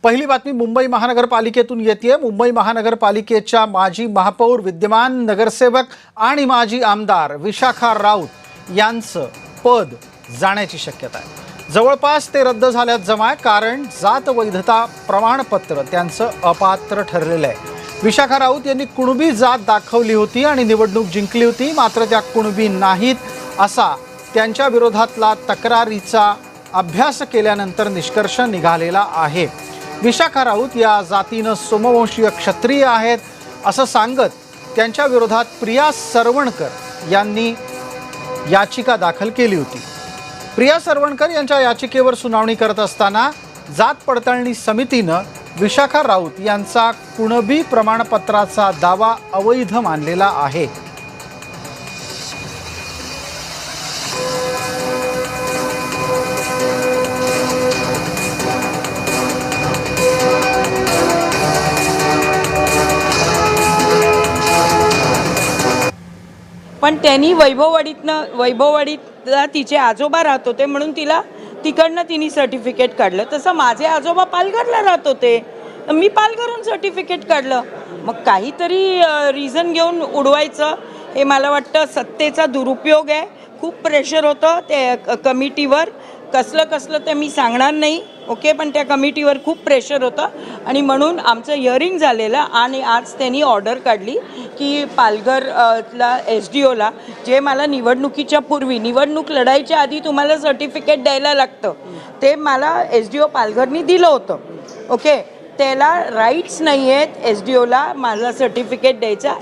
पहिली बातमी मुंबई महानगरपालिकेतून येते। मुंबई महानगरपालिकेच्या माजी महापौर, विद्यमान नगरसेवक आणि माजी आमदार विशाखा राऊत यांचं पद जाण्याची शक्यता आहे। जवळपास ते रद्द झाल्यात जमा, कारण जात वैधता प्रमाणपत्र त्यांचं अपात्र ठरलेलं आहे। विशाखा राऊत यांनी कुणबी जात दाखवली होती आणि निवडणूक जिंकली होती, मात्र त्या कुणबी नाहीत असा त्यांच्या विरोधातला तक्रारीचा अभ्यास केल्यानंतर निष्कर्ष निघालेला आहे। विशाखा राऊत या जातीनं सोमवंशीय क्षत्रिय आहेत असं सांगत त्यांच्या विरोधात प्रिया सरवणकर यांनी याचिका दाखल केली होती। प्रिया सरवणकर यांच्या याचिकेवर सुनावणी करत असताना जात पडताळणी समितीनं विशाखा राऊत यांचा कुणबी प्रमाणपत्राचा दावा अवैध मानलेला आहे। पण त्यांनी वैभववाडीतला तिचे आजोबा राहत होते म्हणून तिकडनं तिने सर्टिफिकेट काढलं। तसं माझे आजोबा पालघरला राहत होते, मी पालघरहून सर्टिफिकेट काढलं। मग काहीतरी रिझन घेऊन उडवायचं हे मला वाटतं सत्तेचा दुरुपयोग आहे। खूप प्रेशर होतं ते कमिटीवर, कसलं ते मी सांगणार नाही, ओके, पण त्या कमिटीवर खूप प्रेशर होतं आणि म्हणून आमचं हिअरिंग झालेलं आणि आज त्यांनी ऑर्डर काढली की पालघरला SDOला जे मला निवडणुकीच्या पूर्वी, निवडणूक लढायच्या आधी तुम्हाला सर्टिफिकेट द्यायला लागतं, ते मला SDO पालघरनी दिलं होतं, ओके। त्याला राईट्स नाही आहेत SDOला माझं सर्टिफिकेट द्यायचा,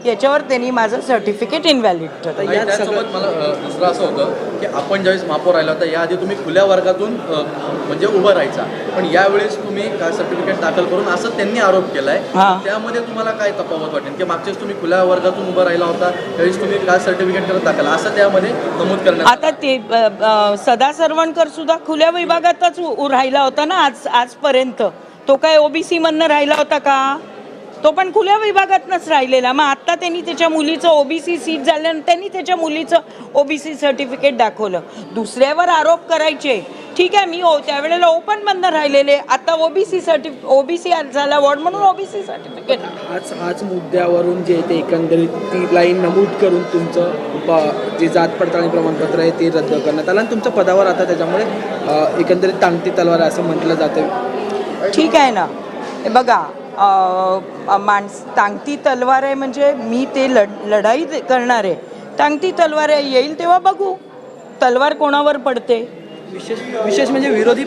याच्यावर त्यांनी माझं सर्टिफिकेट इनव्हॅलिड ठरवलं। त्यासोबत मला दुसरं असं होतं की आपण ज्यावेळेस महापौर राहिला होता याआधी तुम्ही खुल्या वर्गातून म्हणजे उभं राहायचा, पण यावेळेस तुम्ही काय सर्टिफिकेट दाखल करून असं त्यांनी आरोप केलाय। त्यामध्ये तुम्हाला काय तफावत वाटेल की मागच्याच तुम्ही खुल्या वर्गातून उभं राहिला होता त्यावेळेस तुम्ही काय सर्टिफिकेट करत दाखल असं त्यामध्ये नमूद करण्यात आता ते सदा सरवणकर सुद्धा खुल्या विभागातच राहिला होता ना आजपर्यंत। तो काय OBC मधनं राहिला होता का? तो पण खुल्या विभागातनंच राहिलेला। मग आता त्यांनी त्याच्या मुलीचं OBC सीट झाल्यानंतर त्यांनी त्याच्या मुलीचं OBC सर्टिफिकेट दाखवलं। दुसऱ्यावर आरोप करायचे, ठीक आहे, मी त्यावेळेला ओपन मधनं राहिलेले, आता OBC झाला वॉर्ड म्हणून OBC सर्टिफिकेट। आज मुद्द्यावरून जे ते एकंदरीत ती लाईन नमूद करून तुमचं जे जात पडताळणी प्रमाणपत्र आहे ते रद्द करण्यात आलं आणि तुमच्या पदावर आता त्याच्यामुळे एकंदरीत टांगती तलवार असं म्हटलं जातं। ठीक आहे ना, हे बघा, टांगती तलवार आहे म्हणजे मी ते लढाई करणार आहे। टांगती तलवार आहे, येईल तेव्हा बघू तलवार कोणावर पडते। विशेष म्हणजे विरोधी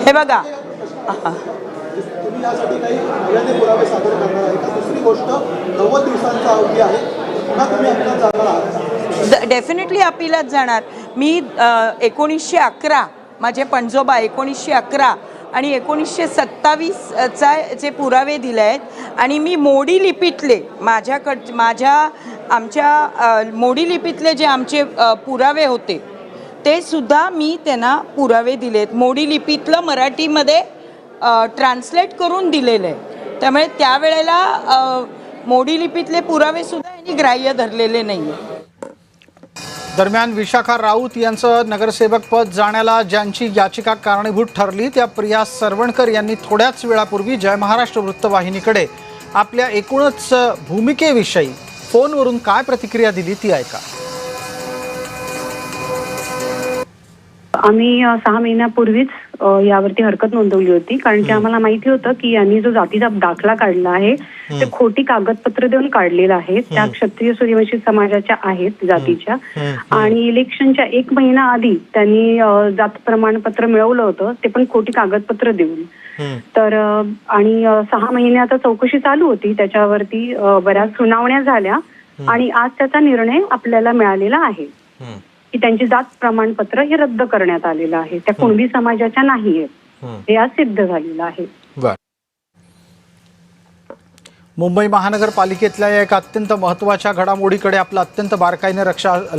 हे बघा, डेफिनेटली अपीलात जाणार मी। 1911 माझे पणजोबा 1911 आणि 1927चा जे पुरावे दिले आहेत आणि मी मोडी लिपीतले आमच्या मोडी लिपीतले जे आमचे पुरावे होते ते सुद्धा मी त्यांना पुरावे दिलेत। मोडी लिपीतलं मराठीमध्ये ट्रान्सलेट करून दिलेलं आहे, त्यामुळे त्यावेळेला मोडी लिपीतले पुरावे सुद्धा यांनी ग्राह्य धरलेले नाही आहे। दरम्यान विशाखा राऊत यांचं नगरसेवक पद जाण्याला ज्यांची याचिका कारणीभूत ठरली त्या प्रिया सरवणकर यांनी थोड्याच वेळापूर्वी जय महाराष्ट्र वृत्तवाहिनीकडे आपल्या एकूणच भूमिकेविषयी फोनवरून काय प्रतिक्रिया दिली ती ऐका। आम्ही 6 महिन्यापूर्वीच यावरती हरकत नोंदवली होती, कारण की आम्हाला माहिती होतं की यांनी जो जातीचा दाखला काढला आहे ते खोटी कागदपत्र देऊन काढलेलं आहे। त्या क्षत्रिय सूर्यवंशी समाजाच्या आहेत जातीच्या, आणि इलेक्शनच्या 1 महिना आधी त्यांनी जात प्रमाणपत्र मिळवलं होतं, ते पण खोटी कागदपत्र देऊन। तर आणि 6 महिने आता चौकशी चालू होती, त्याच्यावरती बऱ्याच सुनावण्या झाल्या आणि आज त्याचा निर्णय आपल्याला मिळालेला आहे की त्यांची जात प्रमाणपत्र हे रद्द करण्यात आलेलं आहे, त्या कुणबी समाजाच्या नाही आहेत, हे आज सिद्ध झालेलं आहे। मुंबई महानगरपालिकेतल्या एक अत्यंत महत्त्वाच्या घडामोडीकडे आपलं अत्यंत बारकाईने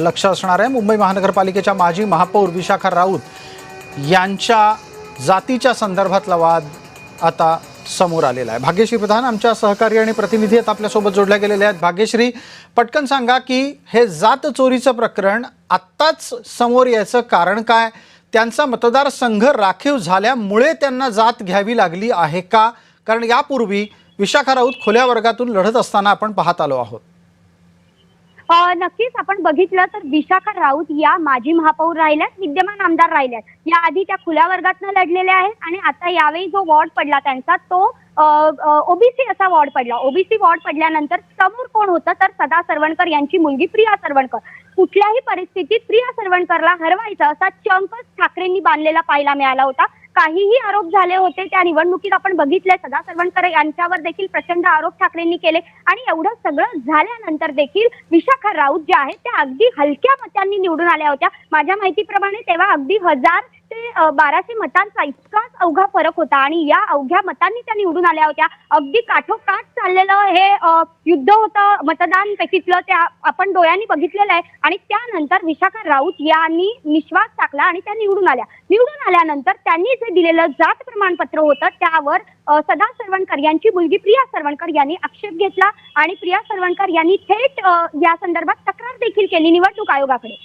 लक्ष असणार आहे। मुंबई महानगरपालिकेच्या माजी महापौर विशाखा राऊत यांच्या जातीच्या संदर्भातला वाद आता समोर आलेला आहे। भाग्यश्री प्रधान आमच्या सहकारी आणि प्रतिनिधी आहेत, आपल्यासोबत जोडल्या गेलेल्या आहेत। भाग्यश्री, पटकन सांगा की हे जात चोरीचं प्रकरण आत्ताच समोर यायचं कारण काय? त्यांचा मतदारसंघ राखीव झाल्यामुळे त्यांना जात घ्यावी लागली आहे का? कारण यापूर्वी विशाखा राऊत खुल्या वर्गातून लढत असताना आपण पाहत आलो आहोत। नक्कीच आपण बघितलं तर विशाखा राऊत या माजी महापौर राहिल्यात, विद्यमान आमदार राहिल्यात। याआधी त्या खुल्या वर्गातनं लढलेल्या आहेत आणि आता यावेळी जो वॉर्ड पडला त्यांचा तो ओबीसी असा वॉर्ड पडला। ओबीसी वॉर्ड पडल्यानंतर समोर कोण होतं तर सदा सरवणकर यांची मुलगी प्रिया सरवणकर। कुठल्याही परिस्थितीत प्रिया सरवणकरला हरवायचं असा चंकच ठाकरेंनी बांधलेला पाहायला मिळाला होता। काहीही आरोप झाले होते त्या निवडणुकीत आपण बघितले, सदा सरवणकर यांच्यावर देखील प्रचंड आरोप ठाकरेंनी केले आणि एवढं सगळं झाल्यानंतर देखील विशाखा राऊत ज्या आहेत त्या अगदी हलक्या मतांनी निवडून आल्या होत्या। माझ्या माहितीप्रमाणे तेव्हा अगदी 1000 ते 1200 मतांचा इतकाच अवघा फरक होता आणि या अवघ्या मतांनी त्या निवडून आल्या होत्या। अगदी काठोकाठ चाललेलं हे युद्ध होतं मतदान पेटीतलं, त्या आपण डोळ्यांनी बघितलेलं आहे आणि त्यानंतर विशाखा राऊत यांनी निश्वास टाकला आणि त्या निवडून आल्या। निवडून आल्यानंतर त्यांनी जे दिलेलं जात प्रमाणपत्र होतं त्यावर सदा सरवणकर यांची मुलगी प्रिया सरवणकर यांनी आक्षेप घेतला आणि प्रिया सरवणकर यांनी थेट या संदर्भात तक्रार देखील केली निवडणूक आयोगाकडे।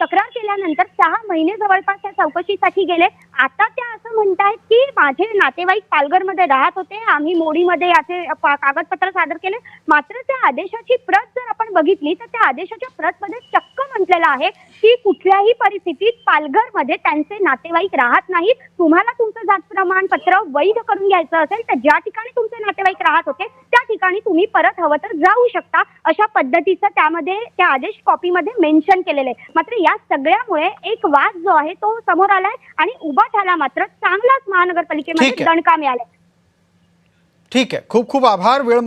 तक्रार केल्यानंतर 6 महिने जवळपास त्या चौकशीसाठी गेले। आता त्या असं म्हणतायत की माझे नातेवाईक पालघरमध्ये राहत होते, आम्ही मोडीमध्ये याचे कागदपत्र सादर केले। मात्र त्या आदेशाची प्रत जर आपण बघितली तर त्या आदेशाच्या प्रतमध्ये चक्क म्हटलेलं आहे की कुठल्याही परिस्थितीत पालघरमध्ये त्यांचे नातेवाईक राहत नाहीत। तुम्हाला तुमचं जात प्रमाणपत्र वैध करून घ्यायचं असेल तर ज्या ठिकाणी तुमचे नातेवाईक राहत होते त्या ठिकाणी तुम्ही परत हवं तर जाऊ शकता, अशा पद्धतीचं त्यामध्ये त्या आदेश कॉपीमध्ये मेन्शन केलेलं आहे। मात्र या सगळ्यामुळे एक वाद जो आहे तो समोर आलाय आणि उभाटाला मात्र चांगलाच महानगरपालिकेमध्ये दणका मिळालाय। ठीक आहे, खूप खूप आभार। वेळ